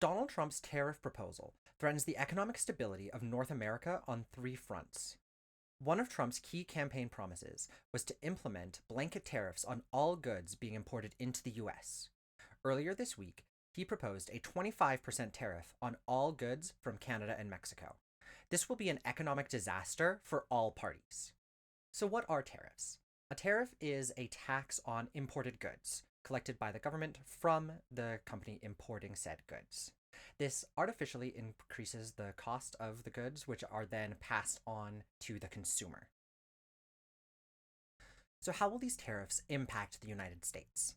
Donald Trump's tariff proposal threatens the economic stability of North America on three fronts. One of Trump's key campaign promises was to implement blanket tariffs on all goods being imported into the US. Earlier this week, he proposed a 25% tariff on all goods from Canada and Mexico. This will be an economic disaster for all parties. So, what are tariffs? A tariff is a tax on imported goods collected by the government from the company importing said goods. This artificially increases the cost of the goods, which are then passed on to the consumer. So, how will these tariffs impact the United States?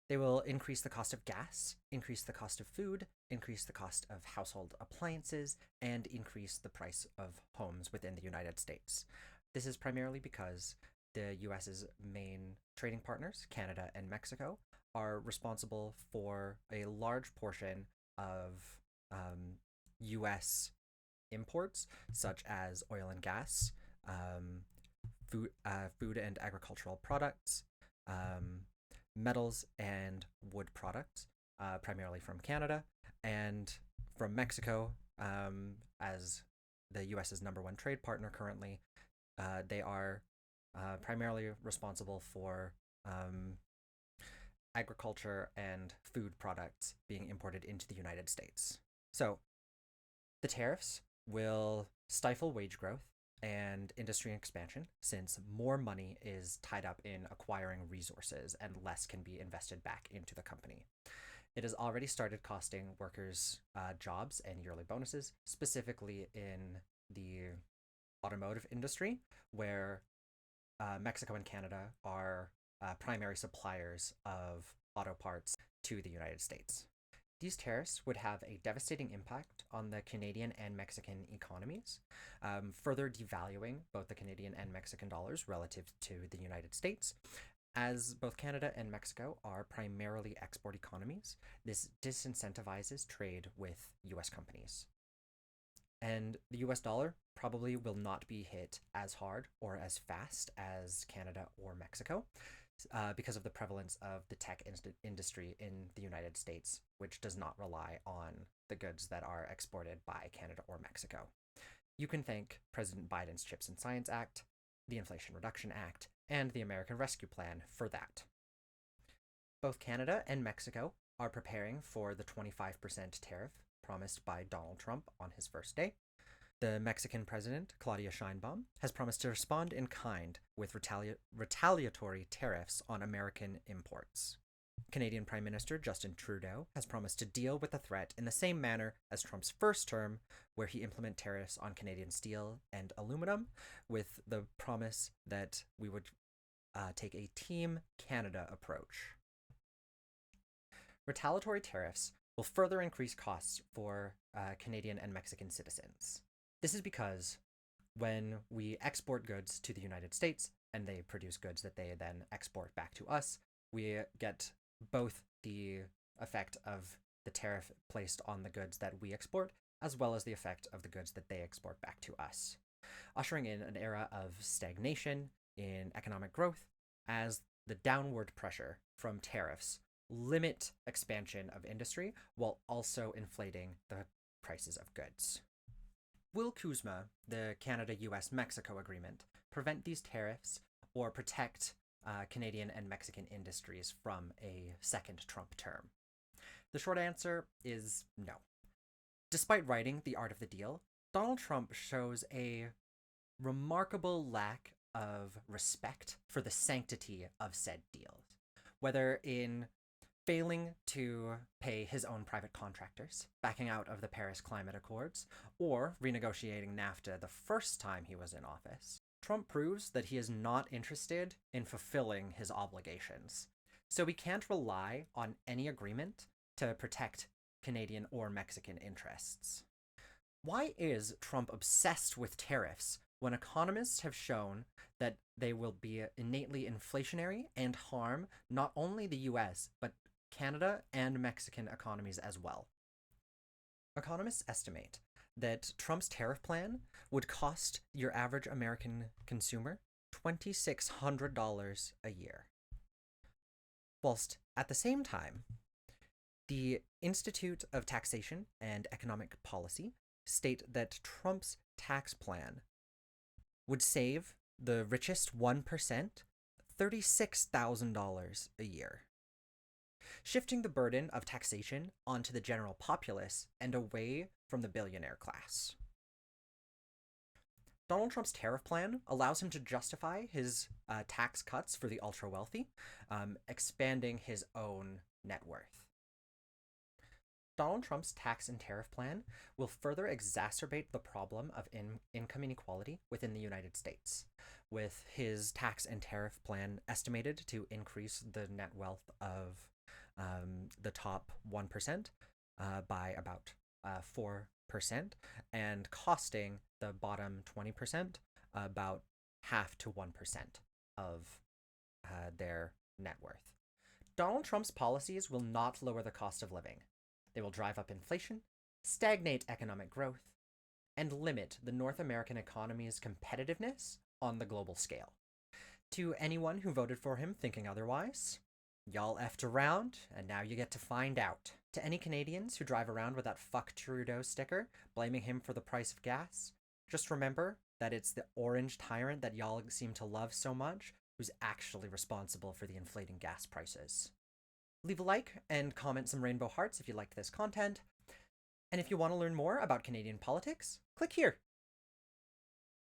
They will increase the cost of gas, increase the cost of food, increase the cost of household appliances, and increase the price of homes within the United States. This is primarily because the US's main trading partners, Canada and Mexico, are responsible for a large portion of US imports, such as oil and gas, food and agricultural products, metals and wood products, primarily from Canada, and from Mexico, as the US's number one trade partner currently. They are primarily responsible for agriculture and food products being imported into the United States. So, the tariffs will stifle wage growth and industry expansion since more money is tied up in acquiring resources and less can be invested back into the company. It has already started costing workers jobs and yearly bonuses, specifically in the automotive industry, where Mexico and Canada are primary suppliers of auto parts to the United States. These tariffs would have a devastating impact on the Canadian and Mexican economies, further devaluing both the Canadian and Mexican dollars relative to the United States. As both Canada and Mexico are primarily export economies, this disincentivizes trade with US companies. And the US dollar probably will not be hit as hard or as fast as Canada or Mexico because of the prevalence of the tech industry in the United States, which does not rely on the goods that are exported by Canada or Mexico. You can thank President Biden's CHIPS and Science Act, the Inflation Reduction Act, and the American Rescue Plan for that. Both Canada and Mexico are preparing for the 25% tariff promised by Donald Trump on his first day. The Mexican president, Claudia Sheinbaum, has promised to respond in kind with retaliatory tariffs on American imports. Canadian Prime Minister Justin Trudeau has promised to deal with the threat in the same manner as Trump's first term, where he implemented tariffs on Canadian steel and aluminum, with the promise that we would take a Team Canada approach. Retaliatory tariffs will further increase costs for Canadian and Mexican citizens. This is because when we export goods to the United States and they produce goods that they then export back to us, we get both the effect of the tariff placed on the goods that we export, as well as the effect of the goods that they export back to us, ushering in an era of stagnation in economic growth as the downward pressure from tariffs limit expansion of industry while also inflating the prices of goods. Will CUSMA, the Canada-US-Mexico agreement, prevent these tariffs or protect Canadian and Mexican industries from a second Trump term? The short answer is no. Despite writing The Art of the Deal, Donald Trump shows a remarkable lack of respect for the sanctity of said deals, whether in failing to pay his own private contractors, backing out of the Paris Climate Accords, or renegotiating NAFTA the first time he was in office. Trump proves that he is not interested in fulfilling his obligations. So we can't rely on any agreement to protect Canadian or Mexican interests. Why is Trump obsessed with tariffs when economists have shown that they will be innately inflationary and harm not only the US, but Canada and Mexican economies as well? Economists estimate that Trump's tariff plan would cost your average American consumer $2,600 a year. Whilst at the same time, The Institute of Taxation and Economic Policy state that Trump's tax plan would save the richest 1% $36,000 a year, shifting the burden of taxation onto the general populace and away from the billionaire class. Donald Trump's tariff plan allows him to justify his tax cuts for the ultra wealthy, expanding his own net worth. Donald Trump's tax and tariff plan will further exacerbate the problem of income inequality within the United States, with his tax and tariff plan estimated to increase the net wealth of the top 1% by about 4%, and costing the bottom 20% about half to 1% of their net worth. Donald Trump's policies will not lower the cost of living. They will drive up inflation, stagnate economic growth, and limit the North American economy's competitiveness on the global scale. To anyone who voted for him thinking otherwise, y'all effed around, and now you get to find out. To any Canadians who drive around with that fuck Trudeau sticker, blaming him for the price of gas, just remember that it's the orange tyrant that y'all seem to love so much who's actually responsible for the inflating gas prices. Leave a like and comment some rainbow hearts if you liked this content. And if you want to learn more about Canadian politics, click here.